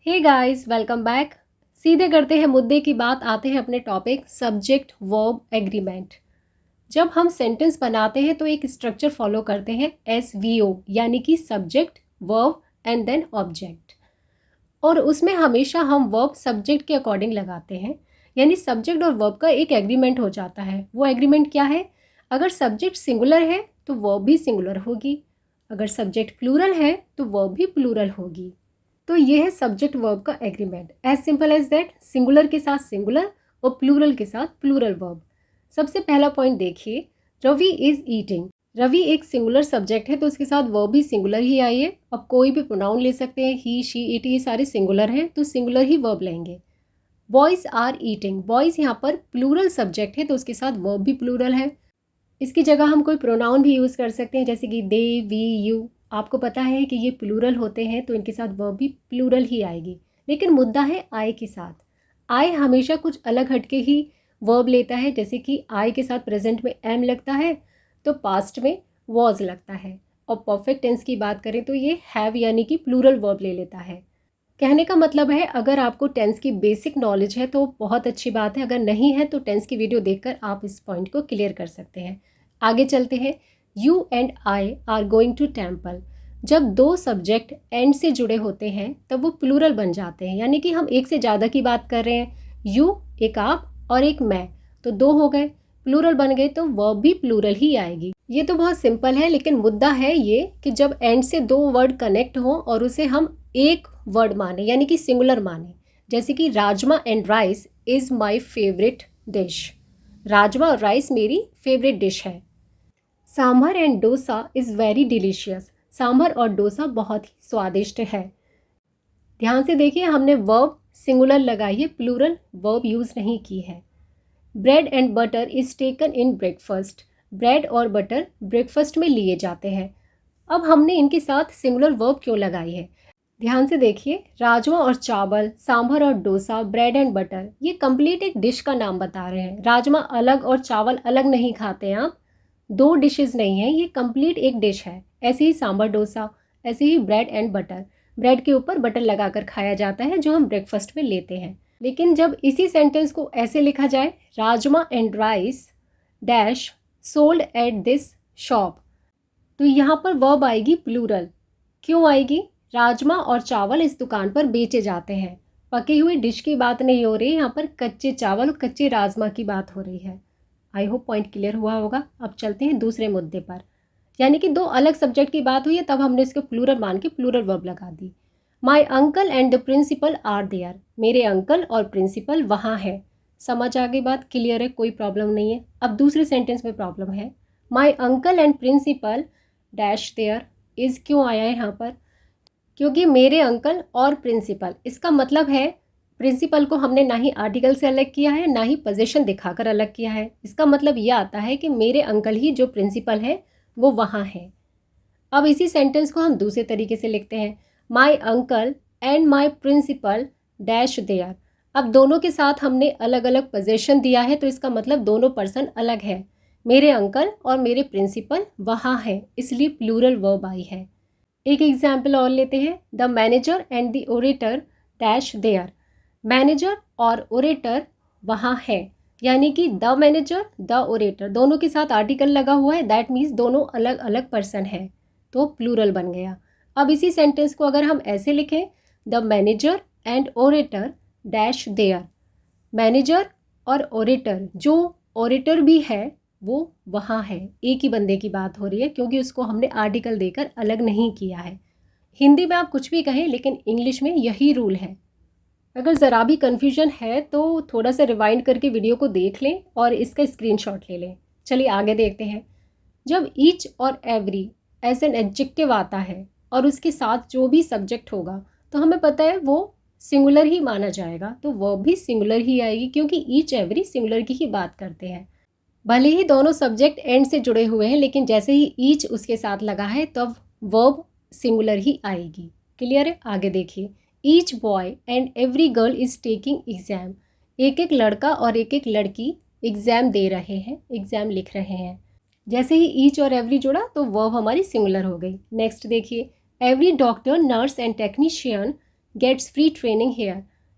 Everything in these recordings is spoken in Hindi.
Hey guys, welcome back. सीधे करते हैं मुद्दे की बात, आते हैं अपने टॉपिक सब्जेक्ट वर्ब एग्रीमेंट। जब हम सेंटेंस बनाते हैं तो एक स्ट्रक्चर फॉलो करते हैं SVO, यानी कि subject verb and then object. और उसमें हमेशा हम वर्ब सब्जेक्ट के अकॉर्डिंग लगाते हैं, यानी सब्जेक्ट और वर्ब का एक एग्रीमेंट हो जाता है। वो एग्रीमेंट क्या है? अगर सब्जेक्ट सिंगुलर है तो वर्ब भी सिंगुलर होगी, अगर सब्जेक्ट प्लूरल है तो वर्ब भी प्लूरल होगी। तो ये है सब्जेक्ट वर्ब का agreement, as simple as that. Singular के साथ सिंगुलर और प्लूरल के साथ प्लूरल वर्ब। सबसे पहला पॉइंट देखिए, रवि इज ईटिंग। रवि एक सिंगुलर सब्जेक्ट है तो उसके साथ वर्ब भी सिंगुलर ही आई है। अब कोई भी प्रोनाउन ले सकते हैं, ही शी इट, ये सारे सिंगुलर हैं तो सिंगुलर ही वर्ब लेंगे। बॉयज़ आर ईटिंग, बॉयज़ यहाँ पर प्लूरल सब्जेक्ट है तो उसके साथ वर्ब भी प्लूरल है। इसकी जगह हम कोई प्रोनाउन भी यूज़ कर सकते हैं, जैसे कि दे, वी, यू। आपको पता है कि ये प्लूरल होते हैं तो इनके साथ वर्ब भी प्लूरल ही आएगी। लेकिन मुद्दा है आई के साथ। आई हमेशा कुछ अलग हटके ही वर्ब लेता है, जैसे कि आई के साथ प्रेजेंट में एम लगता है तो पास्ट में वॉज लगता है। और परफेक्ट टेंस की बात करें तो ये हैव यानी कि प्लूरल वर्ब ले लेता है। कहने का मतलब है, अगर आपको टेंस की बेसिक नॉलेज है तो बहुत अच्छी बात है, अगर नहीं है तो टेंस की वीडियो देखकर आप इस पॉइंट को क्लियर कर सकते हैं। आगे चलते हैं। You and I are going to temple. जब दो सब्जेक्ट एंड से जुड़े होते हैं तब वो प्लूरल बन जाते हैं, यानी कि हम एक से ज़्यादा की बात कर रहे हैं। यू एक आप और एक मैं, तो दो हो गए, प्लूरल बन गए तो वर्ब भी प्लूरल ही आएगी। ये तो बहुत सिंपल है, लेकिन मुद्दा है ये कि जब एंड से दो वर्ड कनेक्ट हो और उसे हम एक वर्ड माने, यानी कि सिंगुलर माने। जैसे कि rajma and rice is my favourite dish. Rajma और राइस मेरी फेवरेट डिश है। Sambar and dosa is very delicious. Sambar और डोसा बहुत ही स्वादिष्ट है। ध्यान से देखिए, हमने वर्ब सिंगुलर लगाई है, प्लूरल वर्ब यूज़ नहीं की है। Bread and butter is taken in breakfast. Bread और बटर ब्रेकफास्ट में लिए जाते हैं। अब हमने इनके साथ सिंगुलर वर्ब क्यों लगाई है? ध्यान से देखिए, राजमा और चावल, सांभर और डोसा, ब्रेड एंड बटर, ये कंप्लीट एक डिश का नाम बता रहे हैं। राजमा अलग और चावल अलग नहीं खाते हैं आप, दो डिशेस नहीं हैं, ये कंप्लीट एक डिश है। ऐसे ही सांभर डोसा, ऐसे ही ब्रेड एंड बटर, ब्रेड के ऊपर बटर लगाकर खाया जाता है जो हम ब्रेकफास्ट में लेते हैं। लेकिन जब इसी सेंटेंस को ऐसे लिखा जाए, rajma and rice dash sold at this shop, तो यहाँ पर वर्ब आएगी प्लूरल। क्यों आएगी? राजमा और चावल इस दुकान पर बेचे जाते हैं। पकी हुई डिश की बात नहीं हो रही, यहाँ पर कच्चे चावल और कच्चे राजमा की बात हो रही है। आई होप पॉइंट क्लियर हुआ होगा। अब चलते हैं दूसरे मुद्दे पर, यानी कि दो अलग सब्जेक्ट की बात हुई है तब हमने इसको प्लूरल मान के प्लूरल वर्ब लगा दी। My uncle and the principal are there. मेरे अंकल और प्रिंसिपल वहाँ है। समझ आ गई बात? क्लियर है, कोई प्रॉब्लम नहीं है। अब दूसरे सेंटेंस में प्रॉब्लम है। My uncle and principal dash there is क्यों आया है यहाँ पर? क्योंकि मेरे अंकल और प्रिंसिपल, इसका मतलब है प्रिंसिपल को हमने ना ही आर्टिकल से अलग किया है ना ही पोजीशन दिखाकर अलग किया है। इसका मतलब यह आता है कि मेरे अंकल ही जो प्रिंसिपल है वो वहाँ है। अब इसी सेंटेंस को हम दूसरे तरीके से लिखते हैं, my uncle and my principal dash there. अब दोनों के साथ हमने अलग अलग पोजीशन दिया है तो इसका मतलब दोनों पर्सन अलग है। मेरे अंकल और मेरे प्रिंसिपल वहाँ हैं, इसलिए प्लूरल वर्ब आई है। एक एग्जाम्पल और लेते हैं, the manager and the orator dash there. Manager और ओरेटर वहाँ है, यानी कि द मैनेजर द ओरेटर दोनों के साथ आर्टिकल लगा हुआ है, दैट मीन्स दोनों अलग अलग पर्सन है, तो प्लूरल बन गया। अब इसी सेंटेंस को अगर हम ऐसे लिखें, the manager and orator dash there. Manager और ओरेटर, जो ओरेटर भी है वो वहाँ है। एक ही बंदे की बात हो रही है क्योंकि उसको हमने आर्टिकल देकर अलग नहीं किया है। हिंदी में आप कुछ भी कहें लेकिन इंग्लिश में यही रूल है। अगर ज़रा भी कन्फ्यूजन है तो थोड़ा सा रिवाइंड करके वीडियो को देख लें और इसका स्क्रीनशॉट ले लें। चलिए आगे देखते हैं। जब ईच और एवरी एज एन एडजेक्टिव आता है और उसके साथ जो भी सब्जेक्ट होगा तो हमें पता है वो सिंगुलर ही माना जाएगा, तो वर्ब भी सिंगुलर ही आएगी क्योंकि ईच एवरी सिंगुलर की ही बात करते हैं। भले ही दोनों सब्जेक्ट एंड से जुड़े हुए हैं लेकिन जैसे ही ईच उसके साथ लगा है तब वर्ब सिंगुलर ही आएगी। क्लियर है? आगे देखिए, each boy and every girl is taking exam. एक एक लड़का और एक एक लड़की एग्ज़ाम दे रहे हैं, एग्ज़ाम लिख रहे हैं। जैसे ही ईच और एवरी जुड़ा तो वर्ब हमारी सिंगुलर हो गई। नेक्स्ट देखिए, every doctor, nurse and technician gets free training here.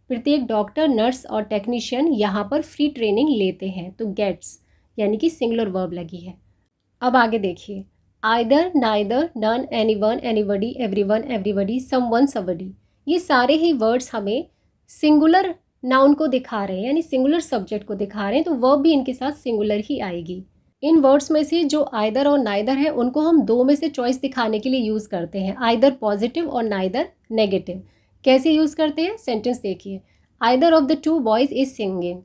प्रत्येक डॉक्टर, नर्स और टेक्नीशियन यहाँ पर फ्री ट्रेनिंग लेते हैं। तो गेट्स यानी कि सिंगुलर वर्ब लगी है। अब आगे देखिए, either, neither, none, anyone, anybody, everyone, everybody, someone, somebody, ये सारे ही वर्ड्स हमें सिंगुलर नाउन को दिखा रहे हैं, यानी सिंगुलर सब्जेक्ट को दिखा रहे हैं, तो वर्ब भी इनके साथ सिंगुलर ही आएगी। इन वर्ड्स में से जो आइदर और नाइदर है उनको हम दो में से चॉइस दिखाने के लिए यूज़ करते हैं, आइदर पॉजिटिव और नाइदर नेगेटिव। कैसे यूज़ करते हैं, सेंटेंस देखिए, either of the two boys is singing,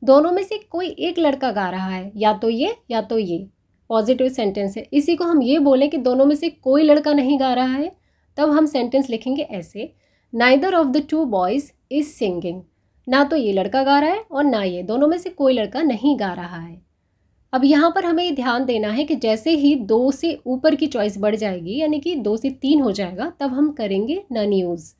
दोनों में से कोई एक लड़का गा रहा है, या तो ये या तो ये, पॉजिटिव सेंटेंस है। इसी को हम ये बोलें कि दोनों में से कोई लड़का नहीं गा रहा है, तब हम सेंटेंस लिखेंगे ऐसे, neither of the two boys is singing, ना तो ये लड़का गा रहा है और ना ये, दोनों में से कोई लड़का नहीं गा रहा है। अब यहाँ पर हमें ध्यान देना है कि जैसे ही दो से ऊपर की चॉइस बढ़ जाएगी, यानी कि 2 से 3 हो जाएगा, तब हम करेंगे none use.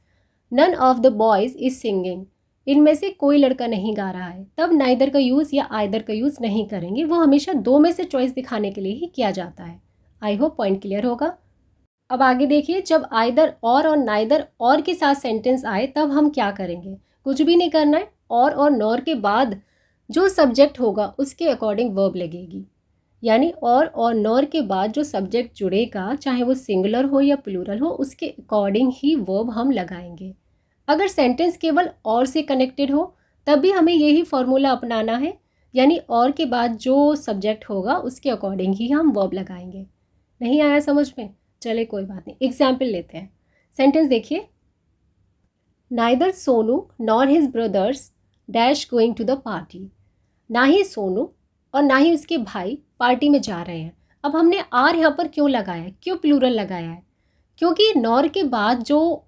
None of the boys is singing, इनमें से कोई लड़का नहीं गा रहा है, तब नाइदर का यूज़ या आइदर का यूज़ नहीं करेंगे, वो हमेशा दो में से चॉइस दिखाने के लिए ही किया जाता है। आई होप पॉइंट क्लियर होगा। अब आगे देखिए, जब आइदर और नाइदर और के साथ सेंटेंस आए तब हम क्या करेंगे, कुछ भी नहीं करना है, और नॉर के बाद जो सब्जेक्ट होगा उसके अकॉर्डिंग वर्ब लगेगी, यानी और नॉर के बाद जो सब्जेक्ट जुड़ेगा, चाहे वो सिंगुलर हो या प्लूरल हो, उसके अकॉर्डिंग ही वर्ब हम लगाएंगे। अगर सेंटेंस केवल और से कनेक्टेड हो तब भी हमें यही फॉर्मूला अपनाना है, यानी और के बाद जो सब्जेक्ट होगा उसके अकॉर्डिंग ही हम वर्ब लगाएंगे। नहीं आया समझ में, चले कोई बात नहीं, एग्जाम्पल लेते हैं। सेंटेंस देखिए, neither Sonu nor his brothers dash going to the party, ना ही सोनू और ना ही उसके भाई पार्टी में जा रहे हैं। अब हमने आर यहाँ पर क्यों लगाया है, क्यों प्लूरल लगाया है, क्योंकि नॉर के बाद जो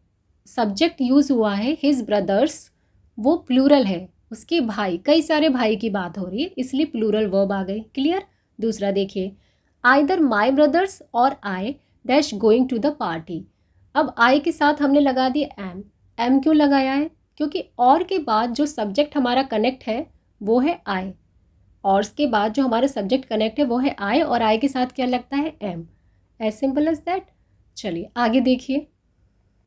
सब्जेक्ट यूज़ हुआ है हिज ब्रदर्स, वो प्लूरल है, उसके भाई, कई सारे भाई की बात हो रही है, इसलिए प्लूरल वर्ब आ गई। क्लियर। दूसरा देखिए, आइदर माई ब्रदर्स और I dash going to the party. अब आई के साथ हमने लगा दिया एम। एम क्यों लगाया है, क्योंकि और के बाद जो सब्जेक्ट हमारा कनेक्ट है वो है आई, और उसके बाद जो हमारा सब्जेक्ट कनेक्ट है वो है आई, और आई के साथ क्या लगता है, am. As simple as that. चलिए आगे देखिए,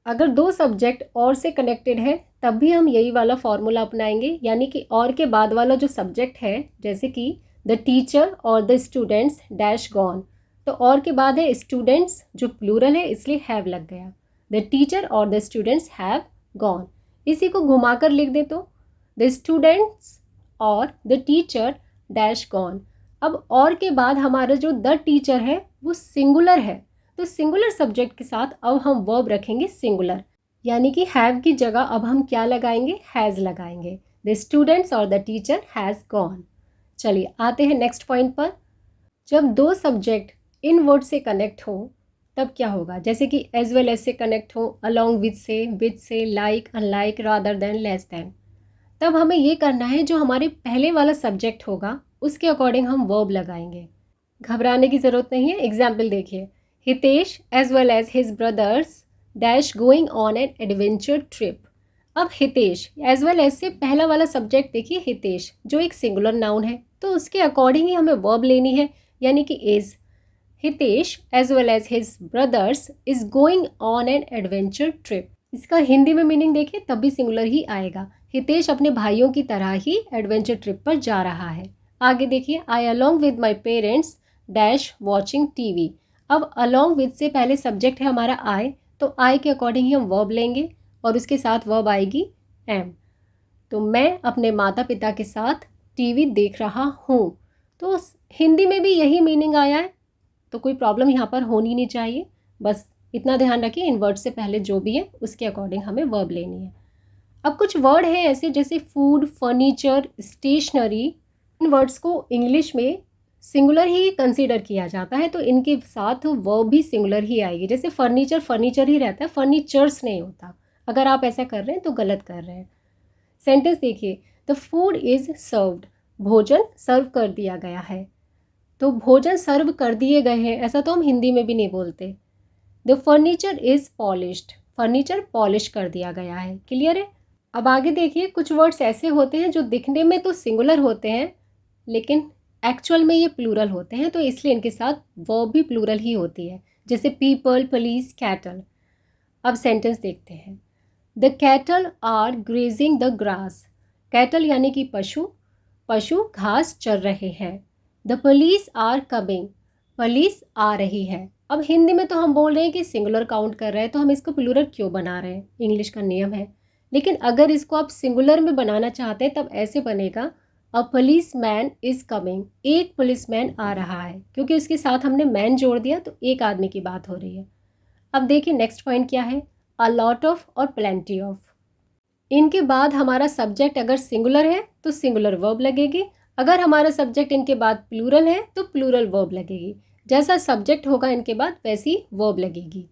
अगर दो सब्जेक्ट और से कनेक्टेड है तब भी हम यही वाला फॉर्मूला अपनाएंगे, यानी कि और के बाद वाला जो सब्जेक्ट है, जैसे कि द टीचर और द स्टूडेंट्स डैश गॉन, तो और के बाद है स्टूडेंट्स जो प्लूरल है इसलिए हैव लग गया, द टीचर और द स्टूडेंट्स हैव गॉन। इसी को घुमाकर लिख दे तो द स्टूडेंट्स और द टीचर डैश गॉन। अब और के बाद हमारा जो द टीचर है वो सिंगुलर है, तो सिंगुलर सब्जेक्ट के साथ अब हम वर्ब रखेंगे सिंगुलर, यानी कि हैव की जगह अब हम क्या लगाएंगे, हैज़ लगाएंगे। द स्टूडेंट्स और द टीचर हैज़ गॉन। चलिए आते हैं नेक्स्ट पॉइंट पर। जब दो सब्जेक्ट इन वर्ड से कनेक्ट हो तब क्या होगा, जैसे कि एज वेल एज से कनेक्ट हो, अलॉन्ग विद से, like, unlike, rather than, less than, तब हमें ये करना है जो हमारे पहले वाला सब्जेक्ट होगा उसके अकॉर्डिंग हम वर्ब लगाएंगे। घबराने की ज़रूरत नहीं है। एग्जाम्पल देखिए, Hitesh as well as his brothers dash going on an adventure trip. अब हितेश एज वेल एज से पहला वाला सब्जेक्ट देखिए हितेश, जो एक सिंगुलर नाउन है, तो उसके अकॉर्डिंग ही हमें वर्ब लेनी है, यानी कि is. Hitesh as well as his brothers is going on an adventure trip. इसका हिंदी में मीनिंग देखिए तब भी सिंगुलर ही आएगा, हितेश अपने भाइयों की तरह ही एडवेंचर ट्रिप पर जा रहा है। आगे देखिए, I along with my parents dash watching TV. अब अलॉन्ग विद से पहले सब्जेक्ट है हमारा आई, तो आई के अकॉर्डिंग ही हम वर्ब लेंगे और उसके साथ वर्ब आएगी एम। तो मैं अपने माता पिता के साथ टीवी देख रहा हूँ, तो हिंदी में भी यही मीनिंग आया है, तो कोई प्रॉब्लम यहाँ पर होनी नहीं चाहिए। बस इतना ध्यान रखिए, इन वर्ड से पहले जो भी है उसके अकॉर्डिंग हमें वर्ब लेनी है। अब कुछ वर्ड हैं ऐसे जैसे फूड, फर्नीचर, स्टेशनरी, इन वर्ड्स को इंग्लिश में सिंगुलर ही कंसीडर किया जाता है, तो इनके साथ वर्ब भी सिंगुलर ही आएगी। जैसे फर्नीचर फर्नीचर ही रहता है, फर्नीचर्स नहीं होता। अगर आप ऐसा कर रहे हैं तो गलत कर रहे हैं। सेंटेंस देखिए, द फूड इज़ सर्व्ड, भोजन सर्व कर दिया गया है, तो भोजन सर्व कर दिए गए हैं ऐसा तो हम हिंदी में भी नहीं बोलते। The furniture is polished, furniture polish कर दिया गया है। क्लियर है। अब आगे देखिए, कुछ वर्ड्स ऐसे होते हैं जो दिखने में तो सिंगुलर होते हैं लेकिन एक्चुअल में ये प्लूरल होते हैं, तो इसलिए इनके साथ वर्ब भी प्लूरल ही होती है, जैसे पीपल, पुलिस, कैटल। अब सेंटेंस देखते हैं, the cattle are grazing the grass, cattle यानी कि पशु, पशु घास चर रहे हैं। The police are coming, police आ रही है। अब हिंदी में तो हम बोल रहे हैं कि सिंगुलर काउंट कर रहे हैं, तो हम इसको प्लूरल क्यों बना रहे हैं, इंग्लिश का नियम है। लेकिन अगर इसको आप सिंगुलर में बनाना चाहते हैं तब ऐसे बनेगा, अ पुलिस मैन इज़ कमिंग, एक पुलिसमैन आ रहा है, क्योंकि उसके साथ हमने मैन जोड़ दिया तो एक आदमी की बात हो रही है। अब देखिए नेक्स्ट पॉइंट क्या है, अ लॉट ऑफ और प्लेंटी ऑफ। इनके बाद हमारा सब्जेक्ट अगर सिंगुलर है तो सिंगुलर वर्ब लगेगी, अगर हमारा सब्जेक्ट इनके बाद प्लूरल है तो प्लूरल वर्ब लगेगी। जैसा सब्जेक्ट होगा इनके बाद वैसी वर्ब लगेगी।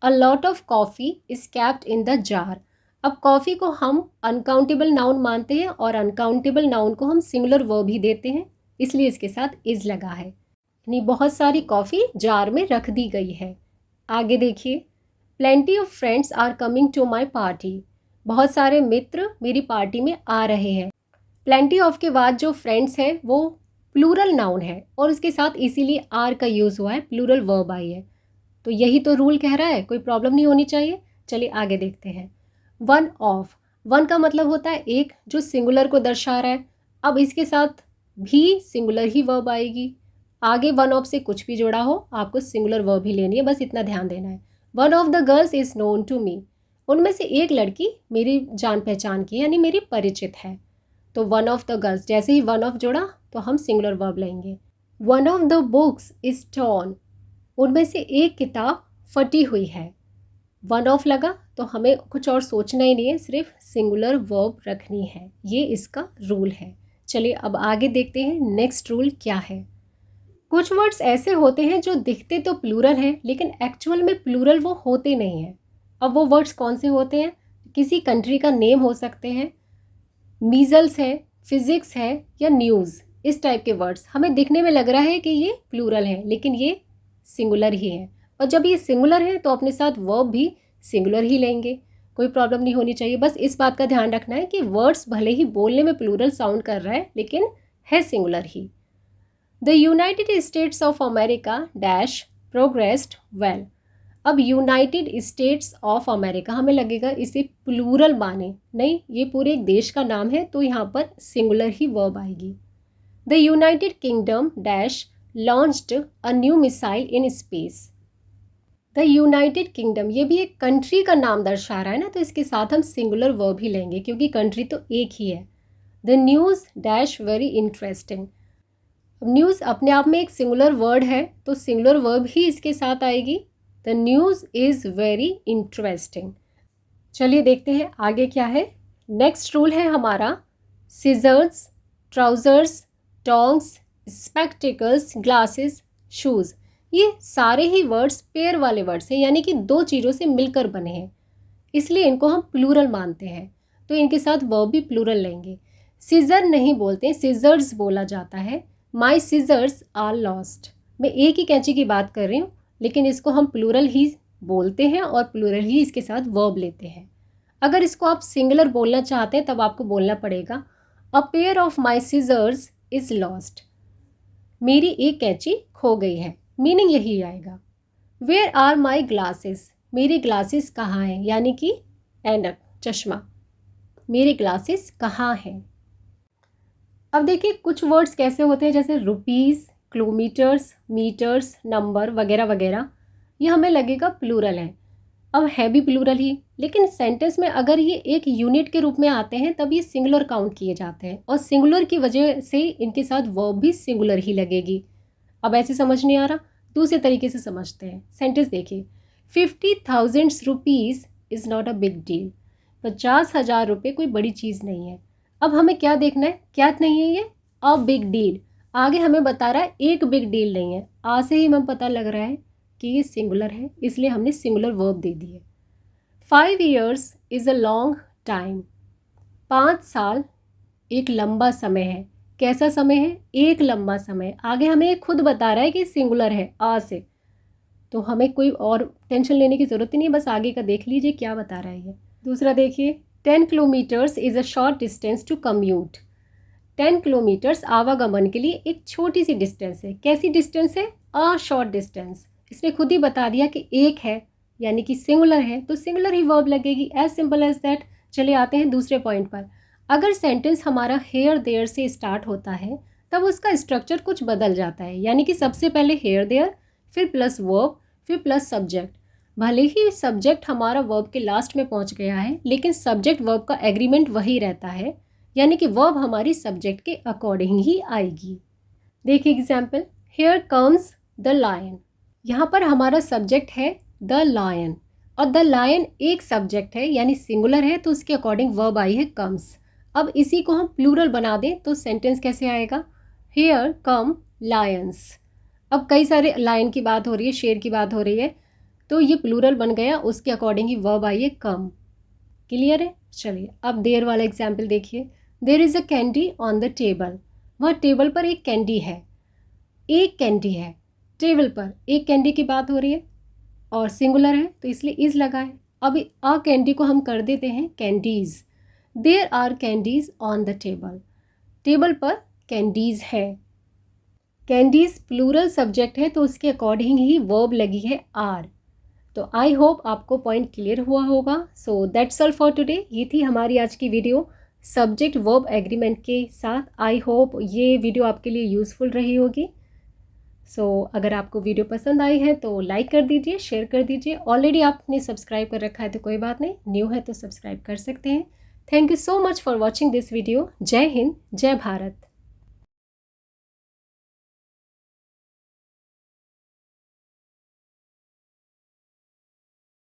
A lot of coffee is kept in the jar. अब कॉफ़ी को हम अनकाउंटेबल नाउन मानते हैं और अनकाउंटेबल नाउन को हम सिंगुलर वर्ब ही देते हैं, इसलिए इसके साथ इज लगा है, यानी बहुत सारी कॉफ़ी जार में रख दी गई है। आगे देखिए, plenty of friends are coming to my party, बहुत सारे मित्र मेरी पार्टी में आ रहे हैं। प्लेंटी ऑफ के बाद जो फ्रेंड्स है वो प्लूरल नाउन है और उसके साथ इसीलिए आर का यूज़ हुआ है, प्लूरल वर्ब आई है। तो यही तो रूल कह रहा है, कोई प्रॉब्लम नहीं होनी चाहिए। चलिए आगे देखते हैं। वन ऑफ, वन का मतलब होता है एक, जो सिंगुलर को दर्शा रहा है। अब इसके साथ भी सिंगुलर ही वर्ब आएगी, आगे वन ऑफ से कुछ भी जोड़ा हो आपको सिंगुलर वर्ब ही लेनी है, बस इतना ध्यान देना है। One of the girls is known to me, उनमें से एक लड़की मेरी जान पहचान की यानी मेरी परिचित है। तो वन ऑफ द गर्ल्स, जैसे ही वन ऑफ जोड़ा तो हम सिंगुलर वर्ब लेंगे। One of the books is torn, उनमें से एक किताब फटी हुई है। वन ऑफ लगा तो हमें कुछ और सोचना ही नहीं है, सिर्फ सिंगुलर वर्ब रखनी है, ये इसका रूल है। चलिए अब आगे देखते हैं नेक्स्ट रूल क्या है। कुछ वर्ड्स ऐसे होते हैं जो दिखते तो प्लूरल हैं लेकिन एक्चुअल में प्लूरल वो होते नहीं हैं। अब वो वर्ड्स कौन से होते हैं, किसी कंट्री का नेम हो सकते हैं, मीजल्स है, फिजिक्स है या न्यूज़, इस टाइप के वर्ड्स हमें दिखने में लग रहा है कि ये प्लूरल है लेकिन ये सिंगुलर ही है। और जब ये सिंगुलर है तो अपने साथ वर्ब भी सिंगुलर ही लेंगे, कोई प्रॉब्लम नहीं होनी चाहिए। बस इस बात का ध्यान रखना है कि वर्ड्स भले ही बोलने में प्लूरल साउंड कर रहा है लेकिन है singular he. The United states of America dash progressed well. अब यूनाइटेड स्टेट्स ऑफ अमेरिका हमें लगेगा इसे प्लूरल माने, नहीं ये पूरे एक देश का नाम है तो यहाँ पर सिंगुलर ही वर्ब आएगी। The United kingdom dash launched a new missile in space. The United kingdom ये भी एक कंट्री का नाम दर्शा रहा है ना, तो इसके साथ हम सिंगुलर वर्ब ही लेंगे क्योंकि कंट्री तो एक ही है। The news dash very interesting. अब न्यूज़ अपने आप में एक सिंगुलर वर्ड है तो सिंगुलर वर्ब ही इसके साथ आएगी। The news is very interesting. चलिए देखते हैं आगे क्या है। नेक्स्ट रूल है हमारा, scissors, trousers, tongs, spectacles, glasses, shoes. ये सारे ही वर्ड्स पेयर वाले वर्ड्स हैं, यानी कि दो चीज़ों से मिलकर बने हैं, इसलिए इनको हम प्लूरल मानते हैं, तो इनके साथ वर्ब भी प्लूरल लेंगे। सीजर नहीं बोलते, सीजर्स बोला जाता है। माई सीजर्स आर लॉस्ट, मैं एक ही कैंची की बात कर रही हूँ लेकिन इसको हम प्लूरल ही बोलते हैं और प्लूरल ही इसके साथ वर्ब लेते हैं। अगर इसको आप सिंगुलर बोलना चाहते हैं तब आपको बोलना पड़ेगा, a pair of my scissors is lost, मेरी एक कैंची खो गई है, मीनिंग यही आएगा। वेयर आर माई ग्लासेस, मेरे ग्लासेस कहाँ हैं, यानी कि ऐनक, चश्मा, मेरे ग्लासेस कहाँ हैं। अब देखिए कुछ वर्ड्स कैसे होते हैं, जैसे रुपीज़, किलोमीटर्स, मीटर्स, नंबर वगैरह वगैरह, ये हमें लगेगा प्लूरल है। अब है भी प्लूरल ही, लेकिन सेंटेंस में अगर ये एक यूनिट के रूप में आते हैं तब ये सिंगुलर काउंट किए जाते हैं और सिंगुलर की वजह से इनके साथ वर्ब भी सिंगुलर ही लगेगी। अब ऐसे समझ नहीं आ रहा, दूसरे तरीके से समझते हैं। सेंटेंस देखिए, 50,000 rupees is not a big deal, 50,000 रुपये कोई बड़ी चीज़ नहीं है। अब हमें क्या देखना है, क्या नहीं है ये, अ बिग डील। आगे हमें बता रहा है एक बिग डील नहीं है, आ से ही हमें पता लग रहा है कि ये सिंगुलर है, इसलिए हमने सिंगुलर वर्ब दे दी है। 5 years is a long time, 5 साल एक लंबा समय है। कैसा समय है, एक लंबा समय। आगे हमें खुद बता रहा है कि सिंगुलर है आ से, तो हमें कोई और टेंशन लेने की ज़रूरत ही नहीं, बस आगे का देख लीजिए क्या बता रहा है ये। दूसरा देखिए, 10 kilometres is a short distance to commute. 10 kilometres आवागमन के लिए एक छोटी सी डिस्टेंस है। कैसी डिस्टेंस है, अ शॉर्ट डिस्टेंस। इसने खुद ही बता दिया कि एक है यानी कि सिंगुलर है तो सिंगुलर ही वर्ब लगेगी, एज सिंपल एज दैट। चले आते हैं दूसरे पॉइंट पर। अगर सेंटेंस हमारा हेयर देयर से स्टार्ट होता है तब उसका स्ट्रक्चर कुछ बदल जाता है, यानी कि सबसे पहले हेयर देयर, फिर प्लस वर्ब, फिर प्लस सब्जेक्ट। भले ही सब्जेक्ट हमारा वर्ब के लास्ट में पहुंच गया है लेकिन सब्जेक्ट वर्ब का एग्रीमेंट वही रहता है, यानी कि वर्ब हमारी सब्जेक्ट के अकॉर्डिंग ही आएगी। देखिए example, here comes the lion. यहाँ पर हमारा सब्जेक्ट है द लायन और द लायन एक सब्जेक्ट है यानी सिंगुलर है तो उसके अकॉर्डिंग वर्ब आई है कम्स। अब इसी को हम प्लूरल बना दें तो सेंटेंस कैसे आएगा, हेयर कम लायंस। अब कई सारे लायन की बात हो रही है, शेर की बात हो रही है, तो ये प्लूरल बन गया, उसके अकॉर्डिंग ही वर्ब आई है कम। क्लियर है? चलिए अब देयर वाला एग्जाम्पल देखिए, there is a candy on the table. वह टेबल पर एक कैंडी है, एक कैंडी है, टेबल पर एक कैंडी की बात हो रही है और सिंगुलर है तो इसलिए इज लगा है। अब आ कैंडी को हम कर देते हैं candies. There are candies on the table, table पर कैंडीज है। कैंडीज प्लूरल सब्जेक्ट है तो उसके अकॉर्डिंग ही वर्ब लगी है आर। तो आई होप आपको पॉइंट क्लियर हुआ होगा। So that's all for today. ये थी हमारी आज की वीडियो सब्जेक्ट वर्ब एग्रीमेंट के साथ। आई होप ये वीडियो आपके लिए यूज़फुल रही होगी। अगर आपको वीडियो पसंद आई है तो लाइक कर दीजिए, शेयर कर दीजिए। ऑलरेडी आपने सब्सक्राइब कर रखा है तो कोई बात नहीं, न्यू है तो सब्सक्राइब कर सकते हैं। Thank you so much for watching this video. जय हिंद, जय भारत।